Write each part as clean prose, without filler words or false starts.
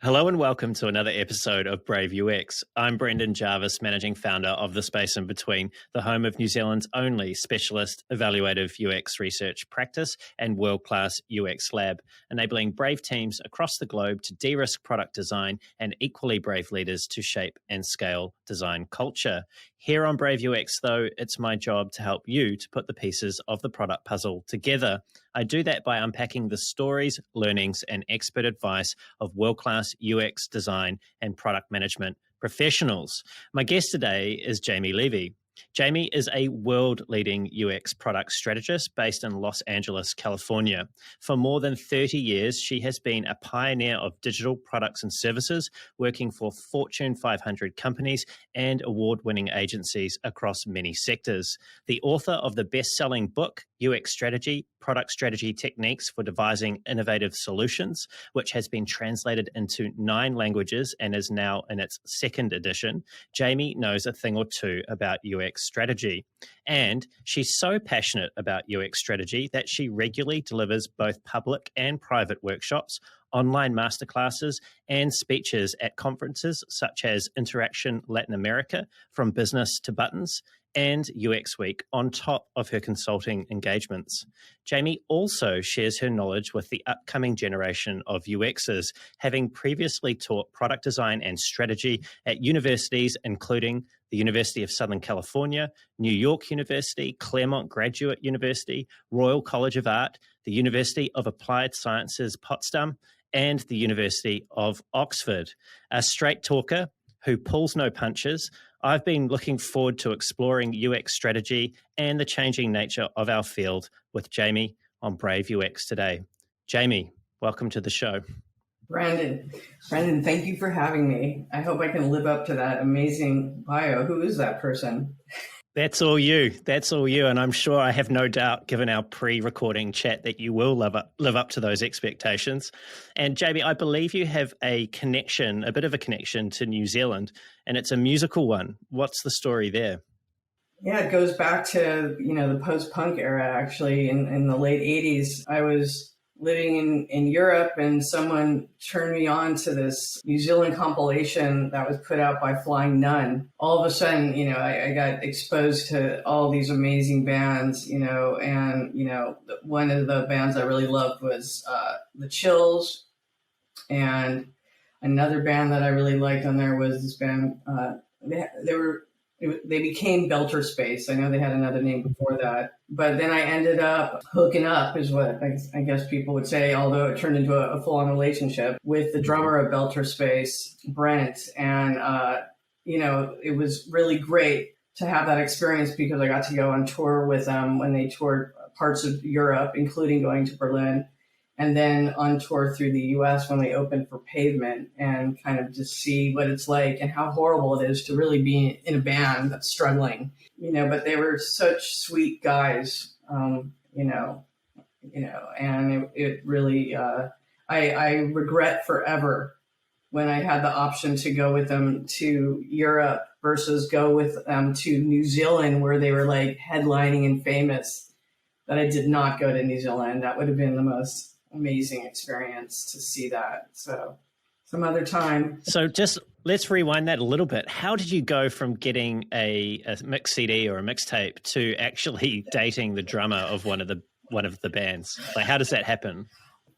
Hello and welcome to another episode of Brave UX. I'm Brendan Jarvis, managing founder of The Space in Between, the home of New Zealand's only specialist evaluative UX research practice and world-class UX lab, enabling brave teams across the globe to de-risk product design and equally brave leaders to shape and scale design culture. Here on Brave UX, though, it's my job to help you to put the pieces of the product puzzle together. I do that by unpacking the stories, learnings, and expert advice of world-class UX design and product management professionals. My guest today is Jaime Levy. Jaime is a world-leading UX product strategist based in Los Angeles, California. For more than 30 years, she has been a pioneer of digital products and services, working for Fortune 500 companies and award-winning agencies across many sectors. The author of the best-selling book, UX Strategy, Product Strategy Techniques for Devising Innovative Solutions, which has been translated into 9 languages and is now in its 2nd edition, Jaime knows a thing or two about UX strategy. And she's so passionate about UX strategy that she regularly delivers both public and private workshops, online masterclasses, and speeches at conferences such as Interaction Latin America, From Business to Buttons, and UX Week on top of her consulting engagements. Jaime also shares her knowledge with the upcoming generation of UXers, having previously taught product design and strategy at universities including the University of Southern California, New York University, Claremont Graduate University, Royal College of Art, the University of Applied Sciences Potsdam, and the University of Oxford. A straight talker who pulls no punches, I've been looking forward to exploring UX strategy and the changing nature of our field with Jaime on Brave UX today. Jaime, welcome to the show. Brendan, thank you for having me. I hope I can live up to that amazing bio. Who is that person? That's all you. That's all you. And I'm sure, I have no doubt, given our pre-recording chat, that you will live up to those expectations. And Jaime, I believe you have a connection, a bit of a connection to New Zealand, and it's a musical one. What's the story there? Yeah, it goes back to, the post-punk era, actually. In the late 80s, I was living in Europe, and someone turned me on to this New Zealand compilation that was put out by Flying Nun. All of a sudden, I got exposed to all these amazing bands, and, one of the bands I really loved was The Chills. And another band that I really liked on there was this band, they became Belter Space. I know they had another name before that. But then I ended up hooking up, is what I guess people would say, although it turned into a full-on relationship with the drummer of Belter Space, Brent. And, it was really great to have that experience because I got to go on tour with them when they toured parts of Europe, including going to Berlin, and then on tour through the US when they opened for Pavement, and kind of just see what it's like and how horrible it is to really be in a band that's struggling, but they were such sweet guys, and it really, I regret forever when I had the option to go with them to Europe versus go with them to New Zealand, where they were like headlining and famous, that I did not go to New Zealand. That would have been the most amazing experience to see that. So some other time. So just let's rewind that a little bit. How did you go from getting a mix CD or a mixtape to actually dating the drummer of one of the bands? Like, how does that happen?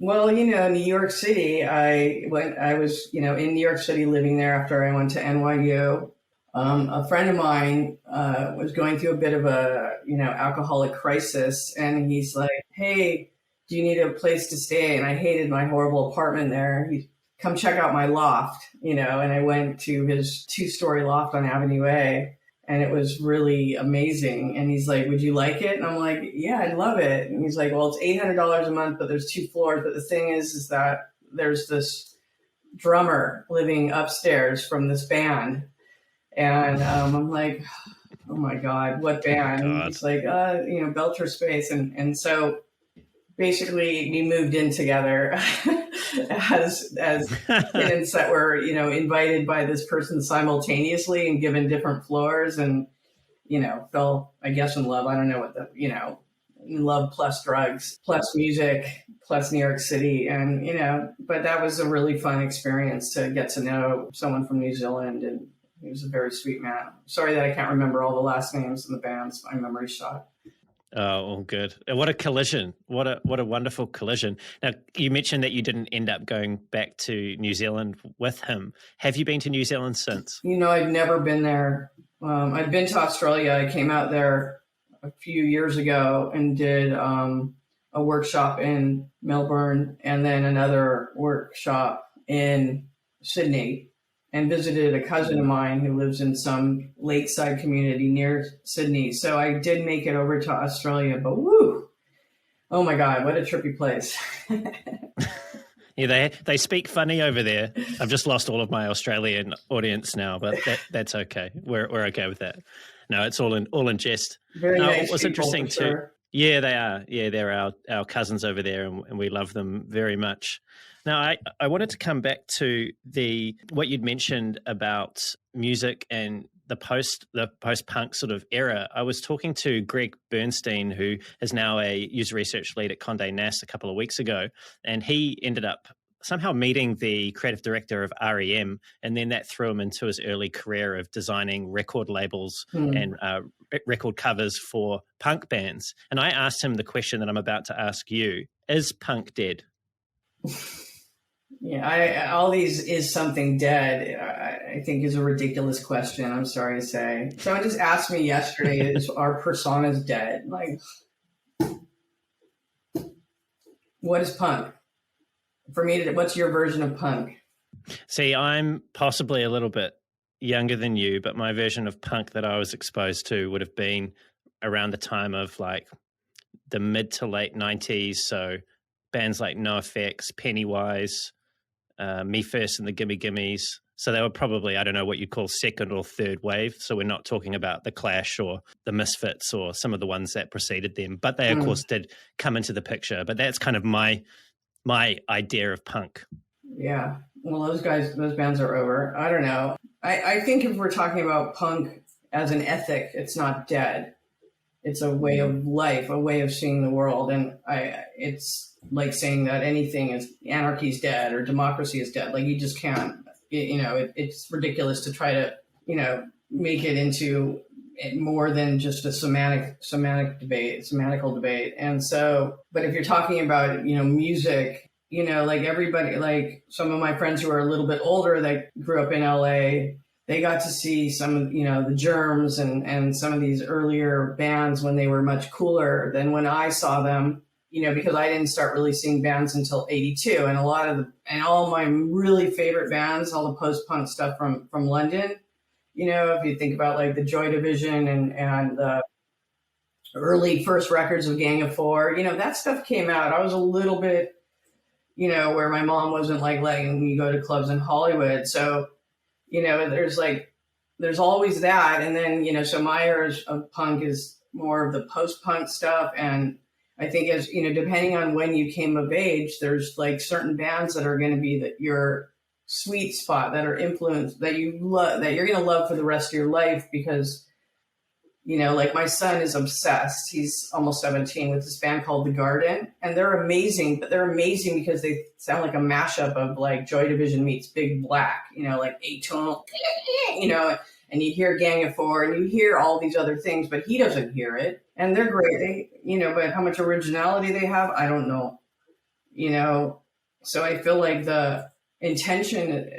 Well, New York City, I was, in New York City living there after I went to NYU. A friend of mine was going through a bit of a, alcoholic crisis, and he's like, "Hey, do you need a place to stay?" And I hated my horrible apartment there. He come check out my loft, and I went to his 2-story loft on Avenue A, and it was really amazing. And he's like, "Would you like it?" And I'm like, "Yeah, I'd love it." And he's like, "Well, it's $800 a month, but there's 2 floors. But the thing is that there's this drummer living upstairs from this band." And I'm like, "Oh my God, what band?" And he's like, Belter Space. And so basically we moved in together as tenants that were, invited by this person simultaneously and given different floors, and, fell, I guess, in love. I don't know what love plus drugs, plus music, plus New York City. And, but that was a really fun experience to get to know someone from New Zealand. And he was a very sweet man. Sorry that I can't remember all the last names in the bands. My memory's shot. Oh, all good. What a collision. What a wonderful collision. Now, you mentioned that you didn't end up going back to New Zealand with him. Have you been to New Zealand since? I've never been there. I've been to Australia. I came out there a few years ago and did a workshop in Melbourne and then another workshop in Sydney, and visited a cousin of mine who lives in some lakeside community near Sydney. So I did make it over to Australia, but woo, oh my God, what a trippy place. Yeah, they speak funny over there. I've just lost all of my Australian audience now, but that's okay. We're okay with that. No, it's all in jest. Very nice. What's people, interesting too. sure. Yeah, they are. Yeah, they're our cousins over there, and we love them very much. Now, I wanted to come back to what you'd mentioned about music and the post-punk sort of era. I was talking to Greg Bernstein, who is now a user research lead at Condé Nast, a couple of weeks ago, and he ended up somehow meeting the creative director of REM, and then that threw him into his early career of designing record labels and record covers for punk bands. And I asked him the question that I'm about to ask you: is punk dead? Yeah, all these is something dead, I think is a ridiculous question. I'm sorry to say. Someone just asked me yesterday, is our personas dead? Like, what is punk? For me, what's your version of punk? See, I'm possibly a little bit younger than you, but my version of punk that I was exposed to would have been around the time of like the mid to late 90s. So bands like NoFX, Pennywise, Me First and the Gimme Gimmes. So they were probably, I don't know what you call second or third wave. So we're not talking about the Clash or the Misfits or some of the ones that preceded them. But they, of course, did come into the picture. But that's kind of my idea of punk. Yeah. Well, those bands are over. I don't know. I think if we're talking about punk as an ethic, it's not dead. It's a way of life, a way of seeing the world. And it's like saying that anarchy is dead or democracy is dead. Like, you just can't, it's ridiculous to try to, make it into more than just a semantical debate. And so, but if you're talking about, music, like everybody, like some of my friends who are a little bit older that grew up in LA, they got to see some of, the Germs and some of these earlier bands when they were much cooler than when I saw them, because I didn't start really seeing bands until 82. And all my really favorite bands, all the post-punk stuff from London, if you think about like the Joy Division and the early first records of Gang of Four, that stuff came out. I was a little bit, where my mom wasn't like letting me go to clubs in Hollywood. So, there's always that. And then, so my era of punk is more of the post-punk stuff. And I think as, depending on when you came of age, there's like certain bands that are going to be your sweet spot, that are influenced, that you love, that you're going to love for the rest of your life. Because, like my son is obsessed. He's almost 17 with this band called The Garden, and they're amazing, but they're amazing because they sound like a mashup of like Joy Division meets Big Black, like atonal, and you hear Gang of Four and you hear all these other things, but he doesn't hear it. And they're great. But how much originality they have, I don't know, so I feel like the intention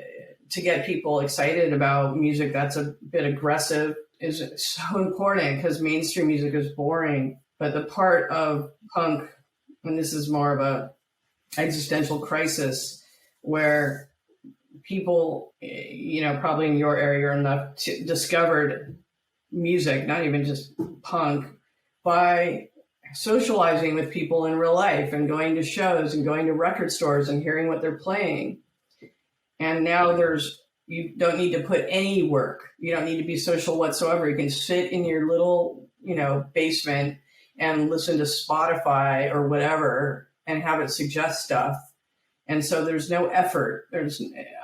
to get people excited about music that's a bit aggressive is so important, because mainstream music is boring. But the part of punk, and this is more of a existential crisis, where people, probably in your area enough, discovered music, not even just punk, by socializing with people in real life and going to shows and going to record stores and hearing what they're playing. And now you don't need to put any work. You don't need to be social whatsoever. You can sit in your little, basement and listen to Spotify or whatever and have it suggest stuff. And so there's no effort.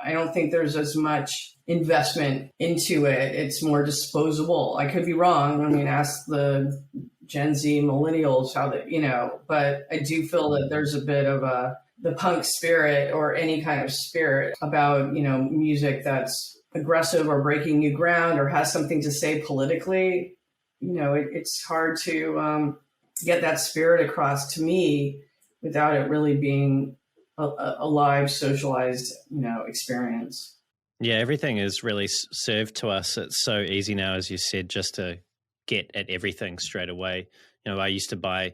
I don't think there's as much investment into it. It's more disposable. I could be wrong. I mean, ask the Gen Z millennials, how that, but I do feel that there's a bit of the punk spirit or any kind of spirit about, music that's aggressive or breaking new ground or has something to say politically. It's hard to get that spirit across to me without it really being a live socialized, experience. Yeah, everything is really served to us. It's so easy now, as you said, just to get at everything straight away. I used to buy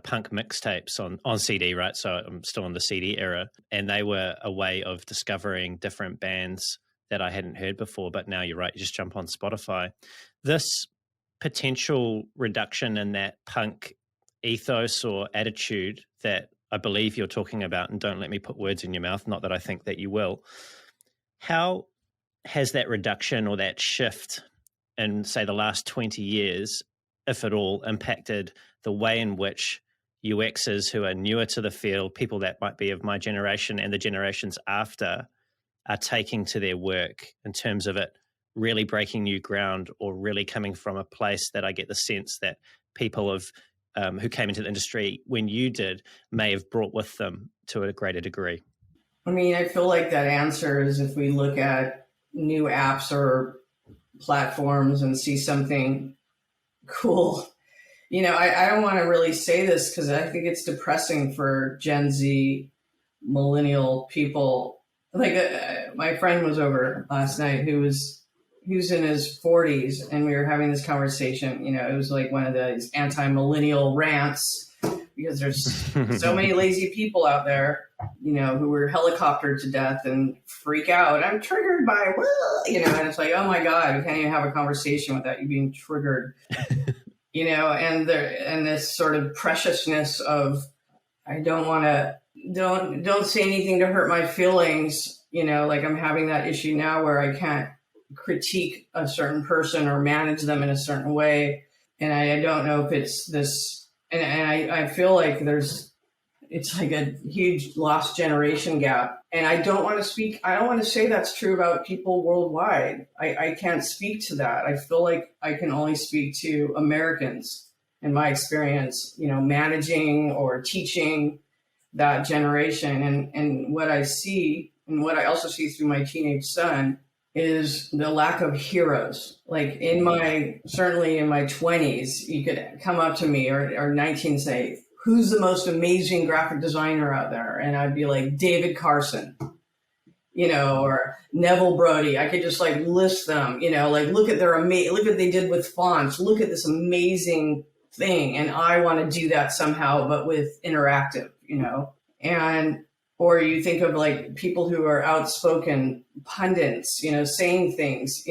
punk mixtapes on CD, right? So I'm still in the CD era. And they were a way of discovering different bands that I hadn't heard before. But now you're right, you just jump on Spotify. This potential reduction in that punk ethos or attitude that I believe you're talking about, and don't let me put words in your mouth, not that I think that you will. How has that reduction or that shift in, say, the last 20 years, if at all, impacted the way in which UXers who are newer to the field, people that might be of my generation and the generations after, are taking to their work in terms of it really breaking new ground or really coming from a place that I get the sense that people who came into the industry when you did may have brought with them to a greater degree? I mean, I feel like that answer is if we look at new apps or platforms and see something cool. I don't want to really say this because I think it's depressing for Gen Z millennial people. Like my friend was over last night who's in his 40s, and we were having this conversation. It was like one of those anti-millennial rants because there's so many lazy people out there, who were helicoptered to death and freak out. I'm triggered by, and it's like, oh my God, you can't even have a conversation without you being triggered, and this sort of preciousness of, I don't say anything to hurt my feelings, like I'm having that issue now where I can't critique a certain person or manage them in a certain way. And I don't know if it's this, and I feel like it's like a huge lost generation gap. And I don't want to say that's true about people worldwide. I can't speak to that. I feel like I can only speak to Americans in my experience, managing or teaching that generation. And what I see, and what I also see through my teenage son, is the lack of heroes. Like certainly in my 20s, you could come up to me or 19 say, who's the most amazing graphic designer out there? And I'd be like, David Carson, or Neville Brody. I could just like list them, like look at look at what they did with fonts. Look at this amazing thing. And I want to do that somehow, but with interactive, or you think of like people who are outspoken pundits, saying things,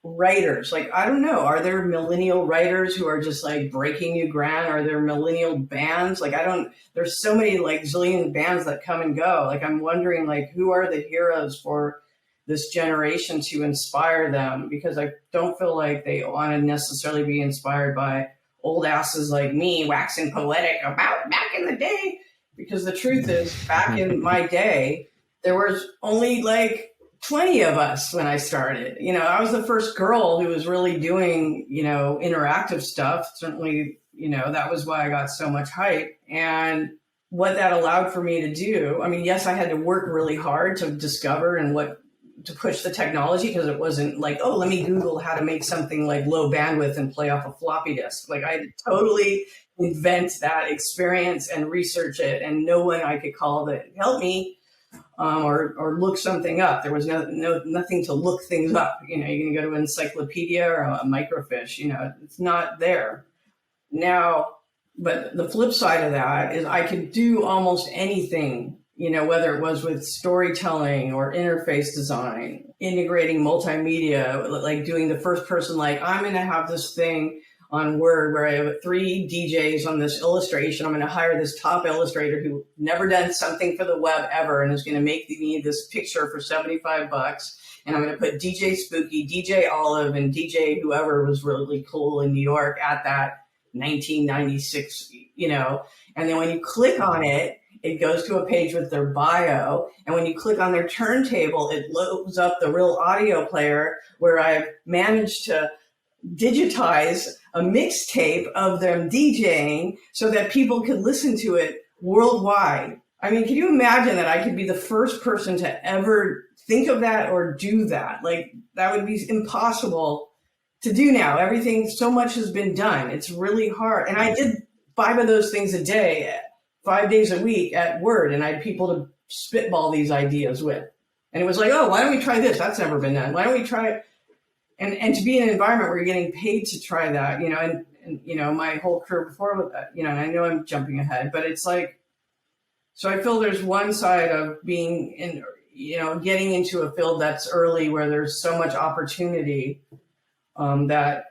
writers. Like, I don't know, are there millennial writers who are just like breaking new ground? Are there millennial bands? Like, there's so many like zillion bands that come and go. Like, I'm wondering like, who are the heroes for this generation to inspire them? Because I don't feel like they want to necessarily be inspired by old asses like me waxing poetic about back in the day. Because the truth is, back in my day, there was only like 20 of us when I started. I was the first girl who was really doing, interactive stuff. Certainly, that was why I got so much hype. And what that allowed for me to do, I mean, yes, I had to work really hard to discover and to push the technology, because it wasn't like, oh, let me Google how to make something like low bandwidth and play off a floppy disk. Like, I had to totally invent that experience and research it, and no one I could call that help me or look something up. There was nothing to look things up. You're going to go to an encyclopedia or a microfiche. It's not there now. But the flip side of that is I could do almost anything, whether it was with storytelling or interface design, integrating multimedia, like doing the first person, like I'm going to have this thing on Word where I have 3 DJs on this illustration. I'm going to hire this top illustrator who never done something for the web ever and is going to make me this picture for $75. And I'm going to put DJ Spooky, DJ Olive, and DJ whoever was really cool in New York at that 1996, and then when you click on it, it goes to a page with their bio. And when you click on their turntable, it loads up the real audio player where I've managed to digitize a mixtape of them DJing so that people could listen to it worldwide. I mean, can you imagine that I could be the first person to ever think of that or do that? Like, that would be impossible to do now. Everything, so much has been done. It's really hard. And I did 5 of those things a day, 5 days a week at Word, and I had people to spitball these ideas with. And it was like, oh, why don't we try this? That's never been done. Why don't we try it? And to be in an environment where you're getting paid to try that, and my whole career before with that, and I know I'm jumping ahead, but it's like, so I feel there's one side of being in, getting into a field that's early where there's so much opportunity that,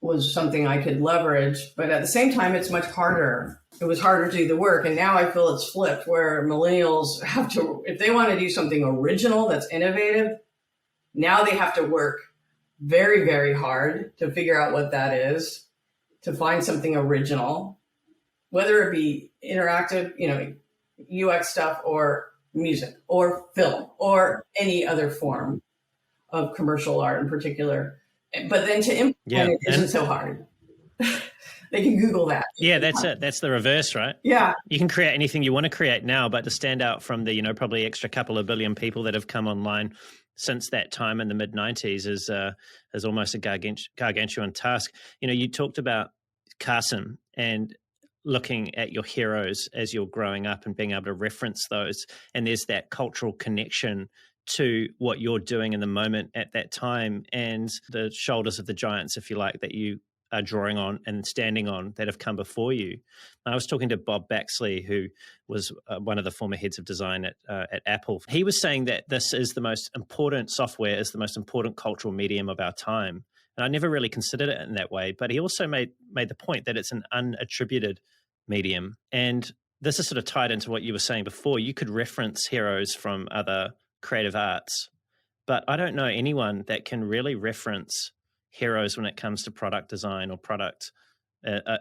was something I could leverage. But at the same time, it's much harder. It was harder to do the work. And now I feel it's flipped where millennials have to, if they want to do something original that's innovative, now they have to work very, very hard to figure out what that is, to find something original, whether it be interactive, UX stuff or music or film or any other form of commercial art in particular. But then to implement it isn't so hard. They can Google that. Yeah, that's it. That's the reverse, right? Yeah. You can create anything you want to create now, but to stand out from the, probably extra couple of billion people that have come online since that time in the mid-90s is almost a gargantuan task. You talked about Carson and looking at your heroes as you're growing up and being able to reference those. And there's that cultural connection to what you're doing in the moment at that time and the shoulders of the giants, if you like, that you are drawing on and standing on that have come before you. I was talking to Bob Baxley, who was one of the former heads of design at Apple. He was saying that this is the most important software, is the most important cultural medium of our time. And I never really considered it in that way, but he also made the point that it's an unattributed medium. And this is sort of tied into what you were saying before. You could reference heroes from other creative arts, but I don't know anyone that can really reference heroes when it comes to product design or product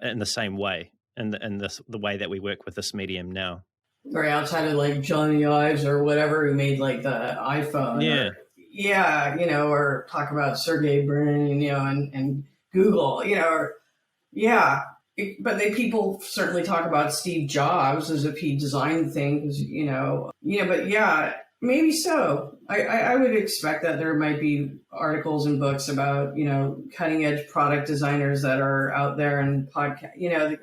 in the same way, in the way that we work with this medium now. Or outside of like Johnny Ives or whatever who made like the iPhone. Yeah. Or talk about Sergey Brin, and Google, but people certainly talk about Steve Jobs as if he designed things, but yeah, maybe so. I would expect that there might be articles and books about, cutting edge product designers that are out there and podcast,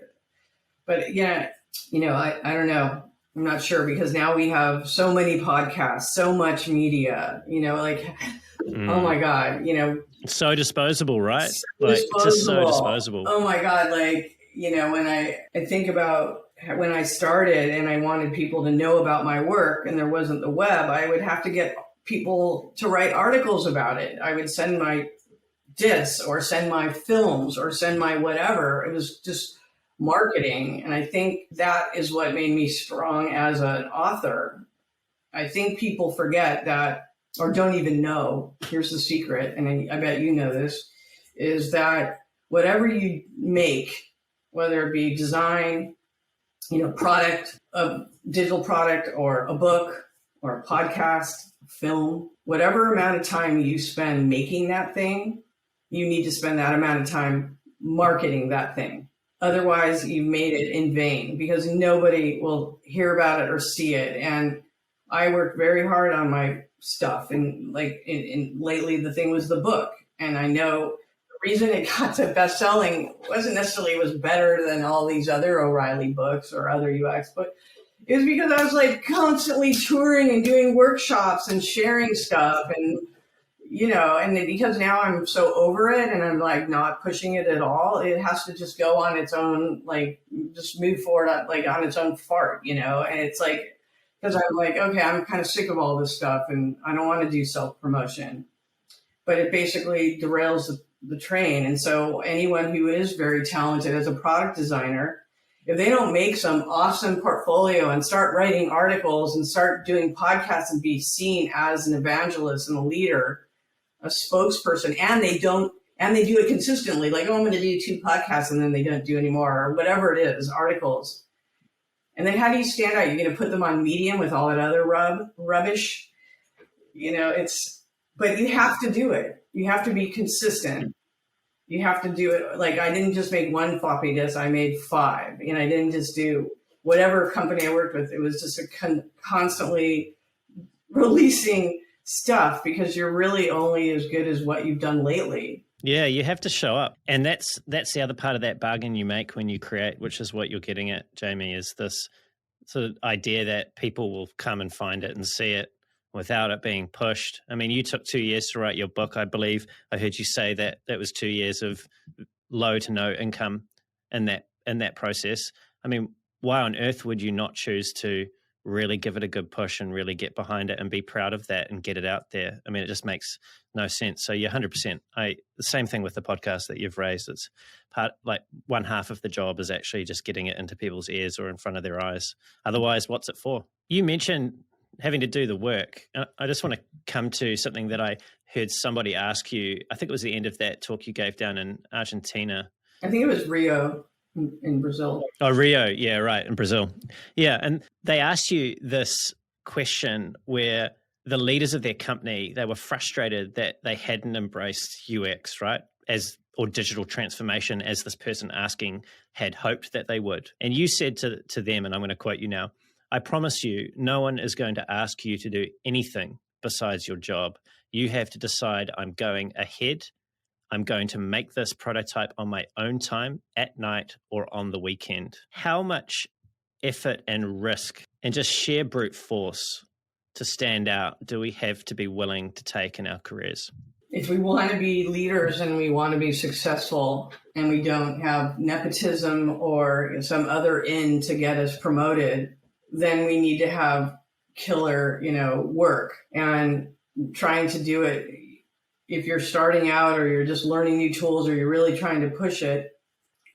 but yeah, I don't know. I'm not sure because now we have so many podcasts, so much media, oh my God, It's so disposable, right? It's just so disposable. Oh my God. When I think about when I started and I wanted people to know about my work and there wasn't the web, I would have to get people to write articles about it. I would send my discs or send my films or send my whatever. It was just marketing. And I think that is what made me strong as an author. I think people forget that or don't even know. Here's the secret, and I bet you know this, is that whatever you make, whether it be design, product, a digital product or a book or a podcast, film, whatever amount of time you spend making that thing, you need to spend that amount of time marketing that thing. Otherwise, you've made it in vain because nobody will hear about it or see it. And I worked very hard on my stuff. And lately, the thing was the book. And I know the reason it got to best-selling wasn't necessarily it was better than all these other O'Reilly books or other UX books. It was because I was constantly touring and doing workshops and sharing stuff. And and because now I'm so over it and I'm not pushing it at all, it has to just go on its own, just move forward on its own fart, and it's because I'm okay, I'm kind of sick of all this stuff and I don't want to do self-promotion, but it basically derails the train. And so anyone who is very talented as a product designer, if they don't make some awesome portfolio and start writing articles and start doing podcasts and be seen as an evangelist and a leader, a spokesperson, and they do it consistently, I'm going to do 2 podcasts and then they don't do any more or whatever it is, articles. And then how do you stand out? You're going to put them on Medium with all that other rubbish? but you have to do it. You have to be consistent. You have to do it. Like, I didn't just make one floppy disk, I made 5. And I didn't just do whatever company I worked with. It was just constantly releasing stuff, because you're really only as good as what you've done lately. Yeah, you have to show up. And that's the other part of that bargain you make when you create, which is what you're getting at, Jamie, is this sort of idea that people will come and find it and see it without it being pushed. I mean, you took 2 years to write your book, I believe. I heard you say that that was 2 years of low to no income in that process. I mean, why on earth would you not choose to really give it a good push and really get behind it and be proud of that and get it out there? I mean, it just makes no sense. So you're 100%. The same thing with the podcast that you've raised. It's like one half of the job is actually just getting it into people's ears or in front of their eyes. Otherwise, what's it for? You mentioned having to do the work. I just want to come to something that I heard somebody ask you. I think it was the end of that talk you gave down in Argentina. I think it was Rio in Brazil. Oh, Rio. Yeah, right. In Brazil. Yeah. And they asked you this question where the leaders of their company, they were frustrated that they hadn't embraced UX, right? Or digital transformation, as this person asking had hoped that they would. And you said to them, and I'm going to quote you now, "I promise you, no one is going to ask you to do anything besides your job. You have to decide, I'm going ahead. I'm going to make this prototype on my own time, at night, or on the weekend." How much effort and risk and just sheer brute force to stand out do we have to be willing to take in our careers? If we want to be leaders and we want to be successful, and we don't have nepotism or some other end to get us promoted, then we need to have killer, work. And trying to do it, if you're starting out or you're just learning new tools or you're really trying to push it,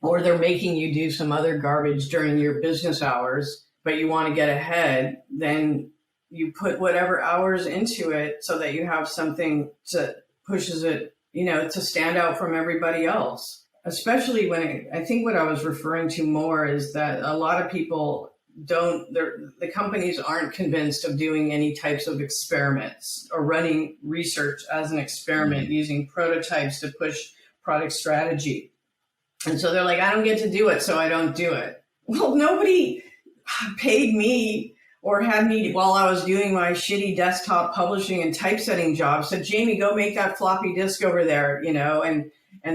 or they're making you do some other garbage during your business hours, but you want to get ahead, then you put whatever hours into it so that you have something that pushes it, to stand out from everybody else. Especially I think what I was referring to more is that a lot of people the companies aren't convinced of doing any types of experiments or running research as an experiment, using prototypes to push product strategy. And so they're like, I don't get to do it, so I don't do it. Well, nobody paid me or had me, while I was doing my shitty desktop publishing and typesetting job, said, Jamie, go make that floppy disk over there, and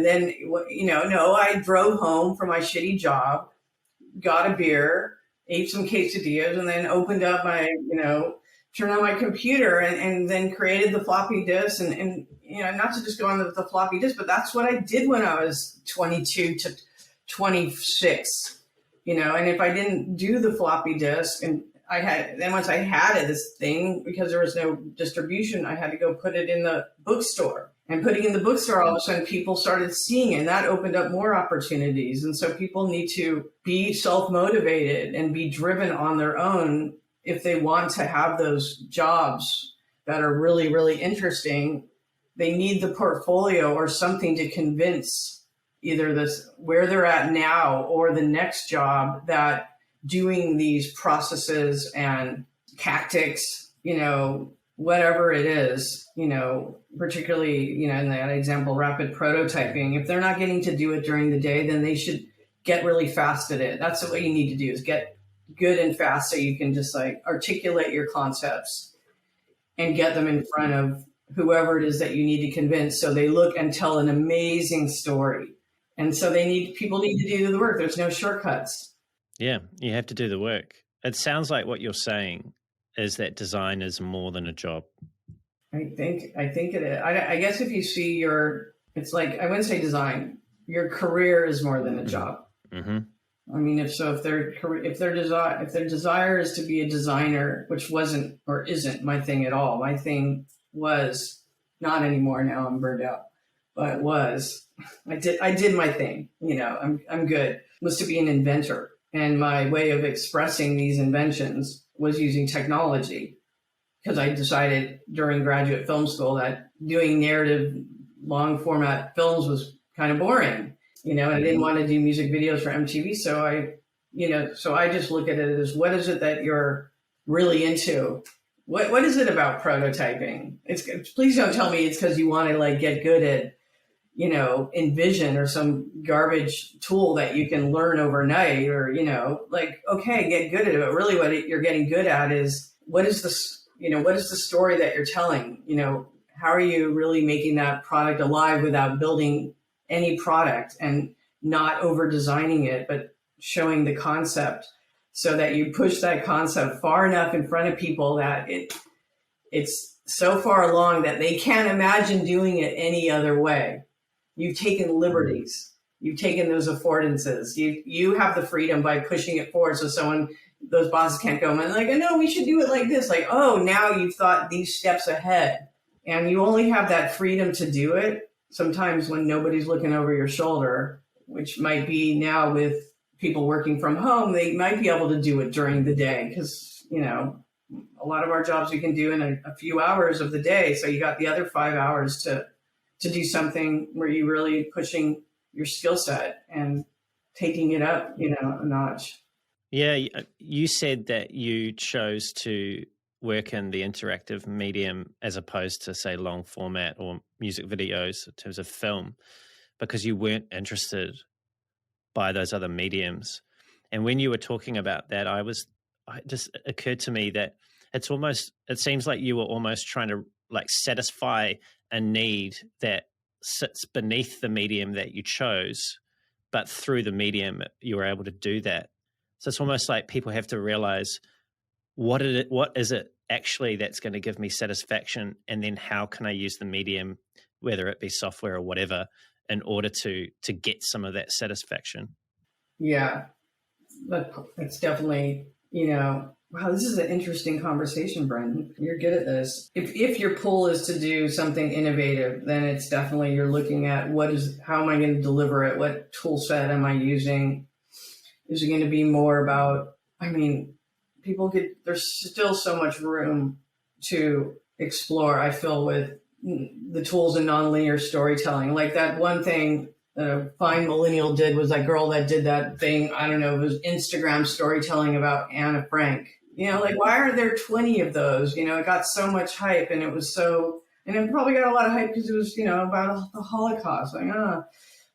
then, no, I drove home from my shitty job, got a beer, ate some quesadillas, and then opened up my, turned on my computer and then created the floppy disk and not to just go on the floppy disk, but that's what I did when I was 22 to 26, and if I didn't do the floppy disk, and once I had it, this thing, because there was no distribution, I had to go put it in the bookstore. And putting in the bookstore, all of a sudden people started seeing it, and that opened up more opportunities. And so people need to be self-motivated and be driven on their own if they want to have those jobs that are really, really interesting. They need the portfolio or something to convince either where they're at now or the next job that doing these processes and tactics, whatever it is, particularly, in that example, rapid prototyping, if they're not getting to do it during the day, then they should get really fast at it. That's what you need to do, is get good and fast so you can just articulate your concepts and get them in front of whoever it is that you need to convince, so they look and tell an amazing story. And so people need to do the work. There's no shortcuts. Yeah, you have to do the work. It sounds like what you're saying is that design is more than a job. I think it is. I guess if you see it's like, I wouldn't say design, your career is more than a job. Mm-hmm. I mean, if their desire is to be a designer, which wasn't or isn't my thing at all. My thing was, not anymore now, I'm burned out, but I did my thing, I'm good, was to be an inventor. And my way of expressing these inventions was using technology, because I decided during graduate film school that doing narrative long format films was kind of boring, and I didn't want to do music videos for MTV. So I just look at it as, what is it that you're really into? What is it about prototyping? Please don't tell me it's because you want to like get good at, InVision or some garbage tool that you can learn overnight, or, like, okay, get good at it. But really what you're getting good at is what is what is the story that you're telling? How are you really making that product alive without building any product and not over designing it, but showing the concept so that you push that concept far enough in front of people that it's so far along that they can't imagine doing it any other way. You've taken liberties. You've taken those affordances. You have the freedom by pushing it forward, so those bosses can't go and like, no, we should do it like this. Like, oh, now you've thought these steps ahead, and you only have that freedom to do it sometimes when nobody's looking over your shoulder, which might be now with people working from home. They might be able to do it during the day because, a lot of our jobs we can do in a few hours of the day. So you got the other 5 hours to do something where you're really pushing your skill set and taking it up, a notch. Yeah, you said that you chose to work in the interactive medium as opposed to, say, long format or music videos in terms of film, because you weren't interested by those other mediums. And when you were talking about that, it just occurred to me that it seems like you were almost trying to like satisfy a need that sits beneath the medium that you chose, but through the medium you were able to do that. So it's almost like people have to realize what is it actually that's going to give me satisfaction, and then how can I use the medium, whether it be software or whatever, in order to get some of that satisfaction. Yeah, that's definitely, wow, this is an interesting conversation, Brendan. You're good at this. If your pull is to do something innovative, then it's definitely you're looking at how am I going to deliver it? What tool set am I using? Is it going to be more about, there's still so much room to explore, I feel, with the tools in nonlinear storytelling. Like that one thing a fine millennial did was that girl that did that thing, I don't know, it was Instagram storytelling about Anna Frank. Like, why are there 20 of those? It got so much hype, and it probably got a lot of hype because it was, about the Holocaust.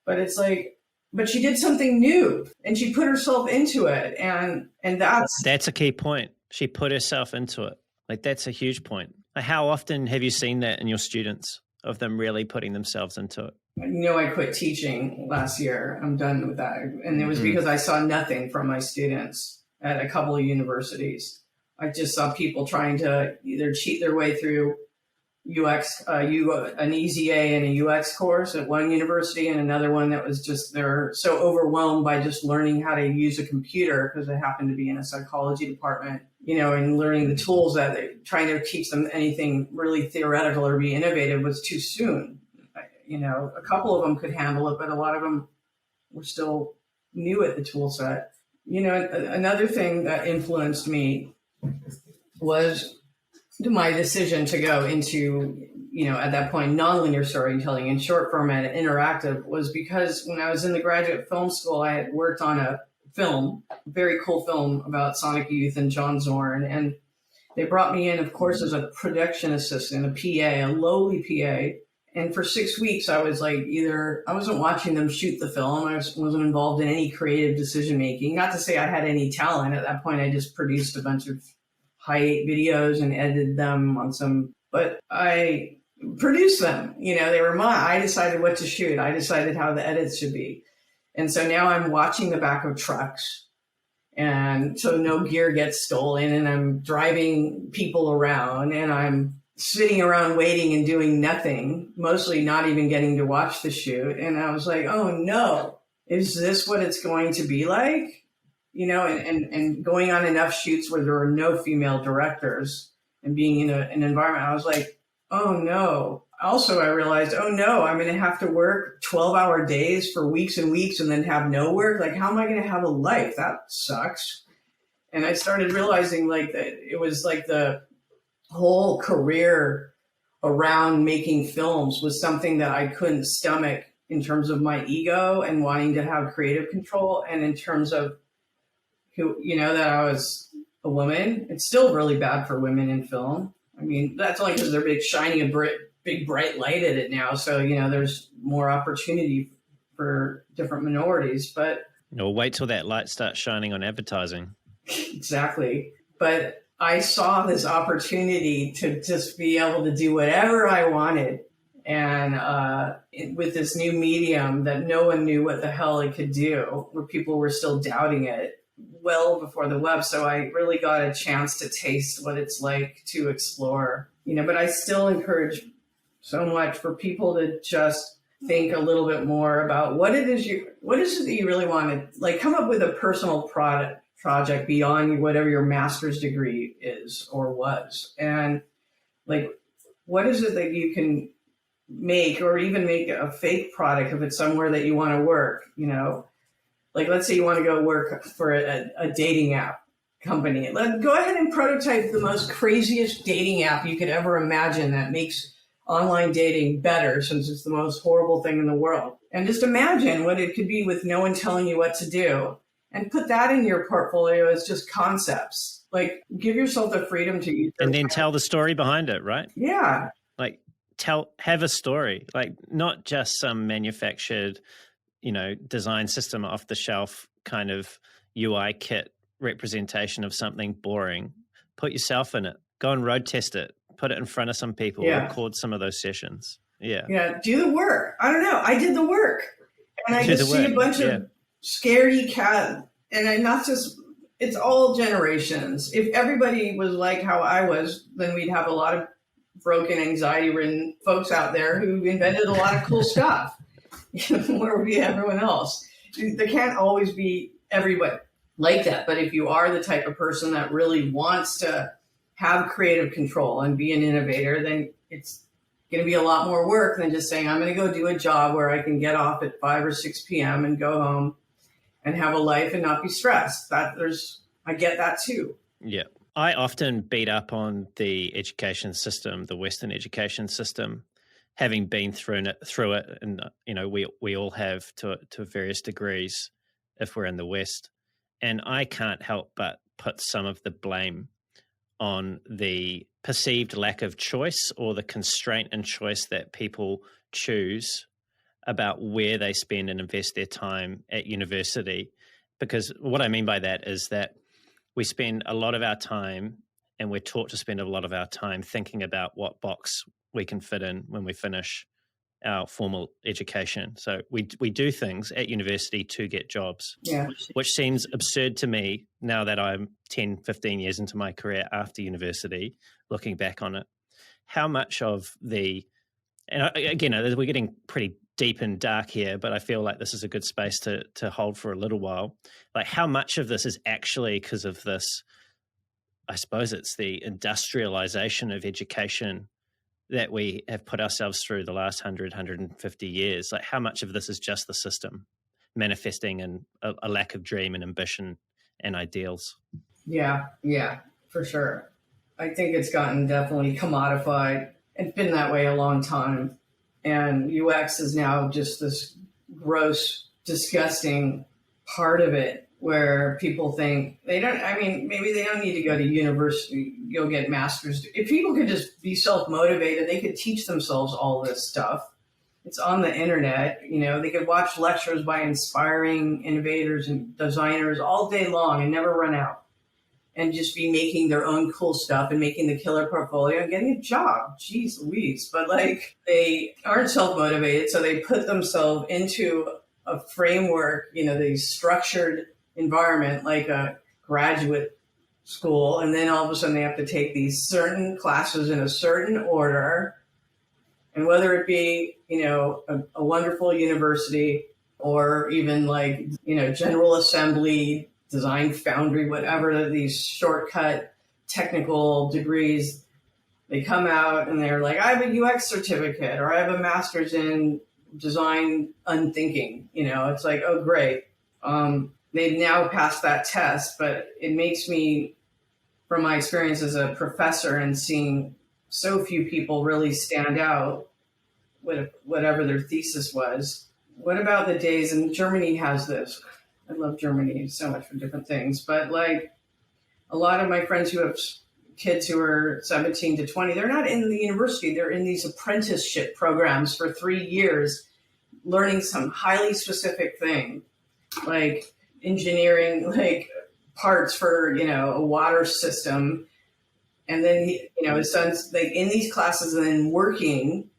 But it's like, but she did something new and she put herself into it. And that's a key point. She put herself into it. Like, that's a huge point. How often have you seen that in your students, of them really putting themselves into it? I quit teaching last year. I'm done with that. And it was because I saw nothing from my students at a couple of universities. I just saw people trying to either cheat their way through UX, an EZA and a UX course at one university, and another one that was just, they're so overwhelmed by just learning how to use a computer because they happen to be in a psychology department, and learning the tools that they're trying to teach them anything really theoretical or be innovative was too soon. A couple of them could handle it, but a lot of them were still new at the tool set. Another thing that influenced me was my decision to go into, at that point, nonlinear storytelling and short format and interactive was because when I was in the graduate film school, I had worked on a film, a very cool film about Sonic Youth and John Zorn. And they brought me in, of course, as a production assistant, a PA, a lowly PA. And for 6 weeks, I was like, I wasn't watching them shoot the film. I wasn't involved in any creative decision making. Not to say I had any talent. At that point, I just produced a bunch of high videos and edited them but I produced them. They were mine. I decided what to shoot. I decided how the edits should be. And so now I'm watching the back of trucks. And so no gear gets stolen, and I'm driving people around, and I'm sitting around waiting and doing nothing, mostly not even getting to watch the shoot. And I was like, oh no, is this what it's going to be like? And going on enough shoots where there are no female directors and being in an environment, I was like, oh no. Also, I realized, oh no, I'm going to have to work 12-hour days for weeks and weeks and then have no work. Like, how am I going to have a life? That sucks. And I started realizing like that it was like the whole career around making films was something that I couldn't stomach in terms of my ego and wanting to have creative control, and in terms of that I was a woman. It's still really bad for women in film. I mean, that's only because they're shining a big bright light at it now. So, there's more opportunity for different minorities. But wait till that light starts shining on advertising. Exactly. But I saw this opportunity to just be able to do whatever I wanted. And with this new medium that no one knew what the hell it could do, where people were still doubting it well before the web. So I really got a chance to taste what it's like to explore, but I still encourage so much for people to just think a little bit more about what is it that you really want to, like, come up with a personal project beyond whatever your master's degree is or was. And like, what is it that you can make, or even make a fake product if it's somewhere that you want to work, like, let's say you want to go work for a dating app company. Go ahead and prototype the most craziest dating app you could ever imagine that makes online dating better, since it's the most horrible thing in the world. And just imagine what it could be with no one telling you what to do. And put that in your portfolio as just concepts. Like, give yourself the freedom to use. And then tell the story behind it, right? Yeah. Like, have a story, like not just some manufactured, design system off the shelf kind of UI kit representation of something boring. Put yourself in it. Go and road test it. Put it in front of some people. Yeah. Record some of those sessions. Yeah. Yeah. Do the work. I don't know. I did the work. And I just see a bunch of scaredy cat. And it's all generations. If everybody was like how I was, then we'd have a lot of broken, anxiety-ridden folks out there who invented a lot of cool stuff. Where would be everyone else? There can't always be everybody like that. But if you are the type of person that really wants to have creative control and be an innovator, then it's going to be a lot more work than just saying, I'm going to go do a job where I can get off at 5 or 6 p.m. and go home and have a life and not be stressed. I get that too. Yeah. I often beat up on the education system, the Western education system, having been through it, and we all have to various degrees if we're in the West. And I can't help but put some of the blame on the perceived lack of choice, or the constraint and choice that people choose about where they spend and invest their time at university. Because what I mean by that is that we spend a lot of our time, and we're taught to spend a lot of our time thinking about what box we can fit in when we finish our formal education. So we do things at university to get jobs, which seems absurd to me now that I'm 10, 15 years into my career after university, looking back on it. How much of and again, we're getting pretty deep and dark here, but I feel like this is a good space to hold for a little while. Like, how much of this is actually because of this, I suppose it's the industrialization of education that we have put ourselves through the last 150 years. Like, how much of this is just the system manifesting in a lack of dream and ambition and ideals? Yeah, for sure. I think it's gotten definitely commodified. It's been that way a long time. And UX is now just this gross, disgusting part of it, where people think maybe they don't need to go to university, go get masters. If people could just be self-motivated, they could teach themselves all this stuff. It's on the internet. They could watch lectures by inspiring innovators and designers all day long and never run out, and just be making their own cool stuff and making the killer portfolio and getting a job. Jeez Louise. But they aren't self-motivated, so they put themselves into a framework, the structured environment, like a graduate school, and then all of a sudden they have to take these certain classes in a certain order. And whether it be, a wonderful university, or even General Assembly, Design Foundry, whatever, these shortcut technical degrees, they come out and they're like, I have a UX certificate, or I have a master's in design unthinking. It's like, oh, great. They've now passed that test, but it makes me, from my experience as a professor and seeing so few people really stand out with whatever their thesis was. What about the days, and Germany has this, I love Germany so much for different things, but a lot of my friends who have kids who are 17 to 20, they're not in the university. They're in these apprenticeship programs for 3 years, learning some highly specific thing, like engineering, like parts for, a water system. And then, his son's like in these classes and then working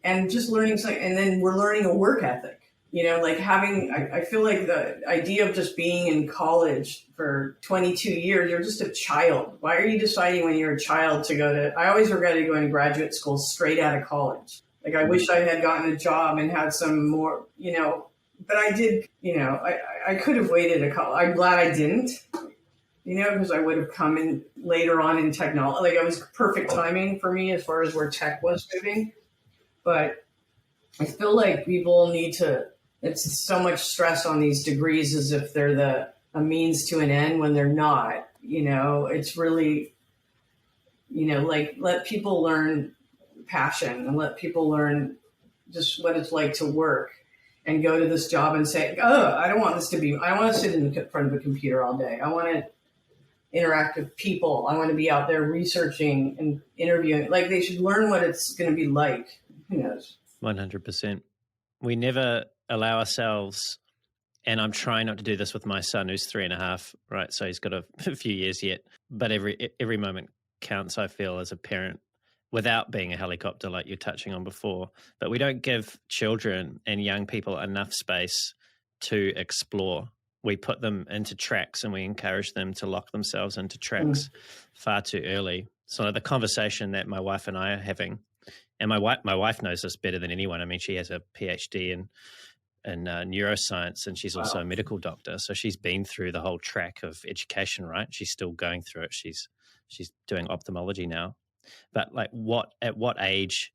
and just learning something. And then we're learning a work ethic. Like I feel like the idea of just being in college for 22 years, you're just a child. Why are you deciding when you're a child to I always regretted going to graduate school straight out of college. Like I wish I had gotten a job and had some more, but I did, I could have waited I'm glad I didn't, because I would have come in later on in technology. Like it was perfect timing for me as far as where tech was moving. But I feel like people it's so much stress on these degrees as if they're a means to an end when they're not. It's really, like let people learn passion and let people learn just what it's like to work and go to this job and say, I don't want to sit in front of a computer all day. I want to interact with people. I want to be out there researching and interviewing. Like they should learn what it's going to be like. Who knows? 100%. We never allow ourselves, and I'm trying not to do this with my son who's 3.5, right? So he's got a few years yet, but every moment counts, I feel, as a parent, without being a helicopter like you're touching on before. But we don't give children and young people enough space to explore. We put them into tracks and we encourage them to lock themselves into tracks far too early. So the conversation that my wife and I are having, and my wife knows this better than anyone. I mean, she has a PhD in neuroscience, and she's also a medical doctor. So she's been through the whole track of education, right? She's still going through it. She's doing ophthalmology now. But like at what age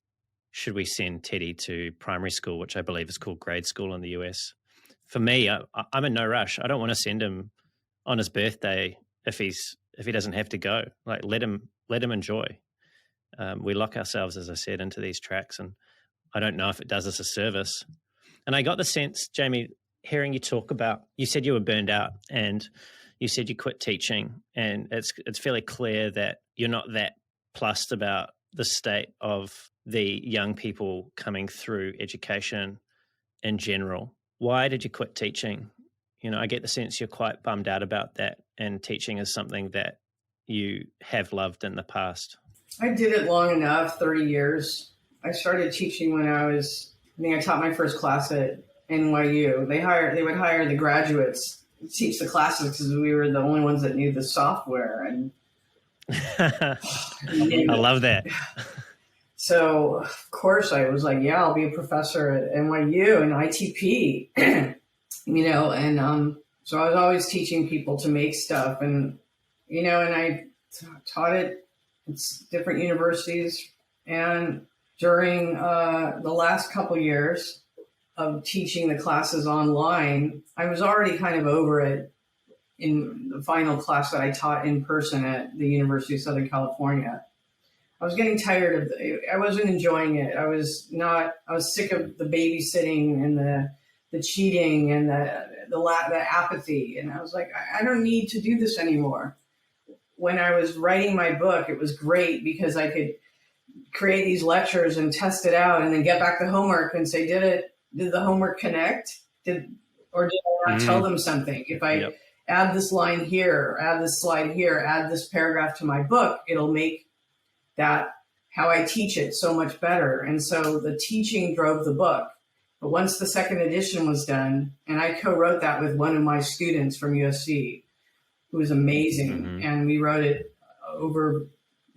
should we send Teddy to primary school, which I believe is called grade school in the US? For me, I'm in no rush. I don't want to send him on his birthday if he doesn't have to go. Like let him enjoy. We lock ourselves, as I said, into these tracks, and I don't know if it does us a service. And I got the sense, Jaime, hearing you talk about, you said you were burned out and you said you quit teaching, and it's fairly clear that you're not that plussed about the state of the young people coming through education in general. Why did you quit teaching? I get the sense you're quite bummed out about that, and teaching is something that you have loved in the past. I did it long enough, 30 years. I started teaching when I taught my first class at NYU. They would hire the graduates to teach the classes because we were the only ones that knew the software. And I love that. So, of course, I was like, yeah, I'll be a professor at NYU and ITP, and so I was always teaching people to make stuff, and I taught it at different universities. And during the last couple years of teaching the classes online, I was already kind of over it in the final class that I taught in person at the University of Southern California. I was getting tired of I wasn't enjoying it. I was sick of the babysitting and the cheating and the apathy. And I was like, I don't need to do this anymore. When I was writing my book, it was great because I could create these lectures and test it out and then get back the homework and say, did the homework connect? Or did I not tell them something? If I add this line here, add this slide here, add this paragraph to my book, it'll make that how I teach it so much better. And so the teaching drove the book. But once the second edition was done, and I co-wrote that with one of my students from USC, who was amazing, and we wrote it over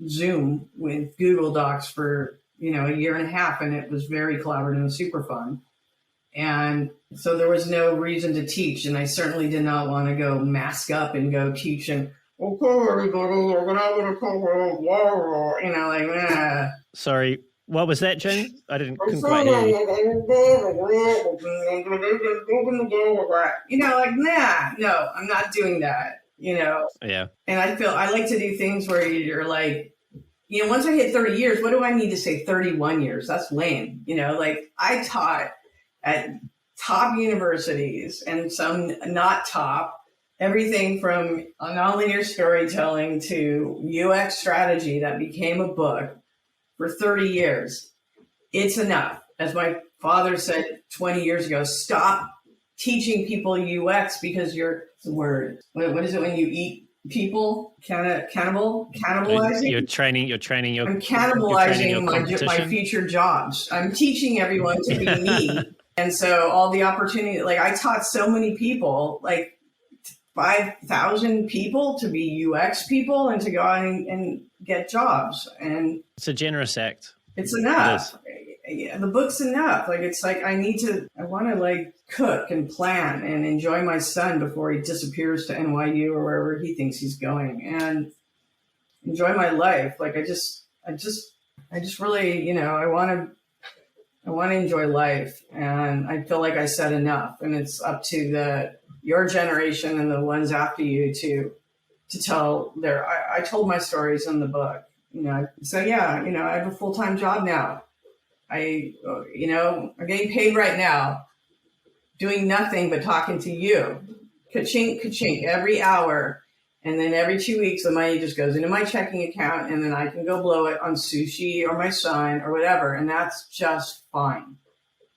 Zoom with Google Docs for a year and a half, and it was very collaborative and super fun. And so there was no reason to teach, and I certainly did not want to go mask up and go teach and okay, everybody, we're gonna talk about Sorry, what was that, Jaime? I couldn't quite hear you. No, I'm not doing that. Yeah. And I like to do things where you're like, once I hit 30 years, what do I need to say 31 years? That's lame. I taught at top universities and some not top, everything from nonlinear storytelling to UX strategy that became a book for 30 years. It's enough. As my father said 20 years ago, stop teaching people UX because you're the word. What is it when you eat people? Cannibalizing? You're training your I'm cannibalizing my future jobs. I'm teaching everyone to be me. And so all the opportunity, like I taught so many people, like 5,000 people to be UX people and to go out and get jobs. And it's a generous act. It's enough. Yeah, the book's enough. Like, it's like, I want to like cook and plan and enjoy my son before he disappears to NYU or wherever he thinks he's going, and enjoy my life. Like, I just really, I want to enjoy life. And I feel like I said enough, and it's up to your generation and the ones after you to tell I told my stories in the book, so yeah, I have a full-time job now. I'm getting paid right now, doing nothing but talking to you, ka-chink, ka-chink, every hour. And then every 2 weeks, the money just goes into my checking account, and then I can go blow it on sushi or my son or whatever. And that's just fine.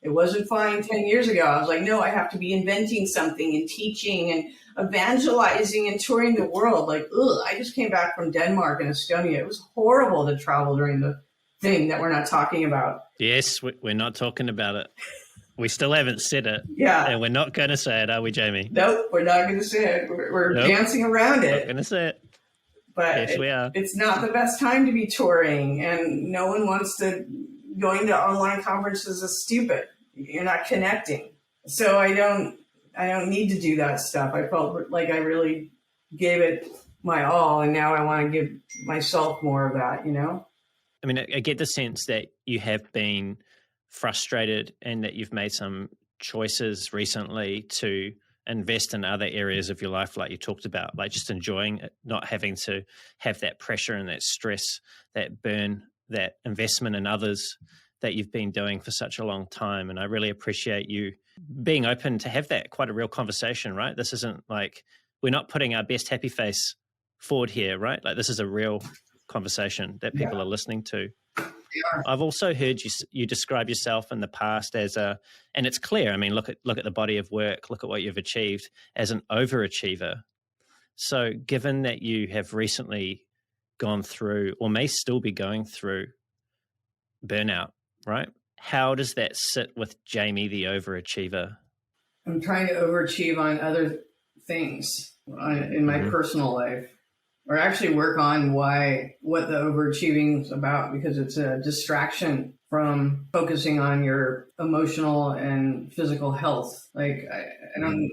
It wasn't fine 10 years ago. I was like, no, I have to be inventing something and teaching and evangelizing and touring the world. Like, I just came back from Denmark and Estonia. It was horrible to travel during the thing that we're not talking about. Yes, we're not talking about it. We still haven't said it. Yeah. And we're not going to say it, are we, Jamie? Nope, we're not going to say it. We're dancing around it. Not going to say it. But yes, we are. It's not the best time to be touring, and no one wants to. Going to online conferences is stupid. You're not connecting. So I don't need to do that stuff. I felt like I really gave it my all, and now I want to give myself more of that, I mean, I get the sense that you have been frustrated and that you've made some choices recently to invest in other areas of your life, like you talked about, like just enjoying it, not having to have that pressure and that stress, that burn, that investment in others that you've been doing for such a long time. And I really appreciate you being open to have that quite a real conversation, right? This isn't like, we're not putting our best happy face forward here, right? Like, this is a real conversation that people are listening to. Yeah. I've also heard you describe yourself in the past as and it's clear, I mean, look at the body of work, look at what you've achieved, as an overachiever. So given that you have recently gone through, or may still be going through, burnout, right? How does that sit with Jamie, the overachiever? I'm trying to overachieve on other things in my personal life, or actually work on what the overachieving is about, because it's a distraction from focusing on your emotional and physical health. Like, I don't,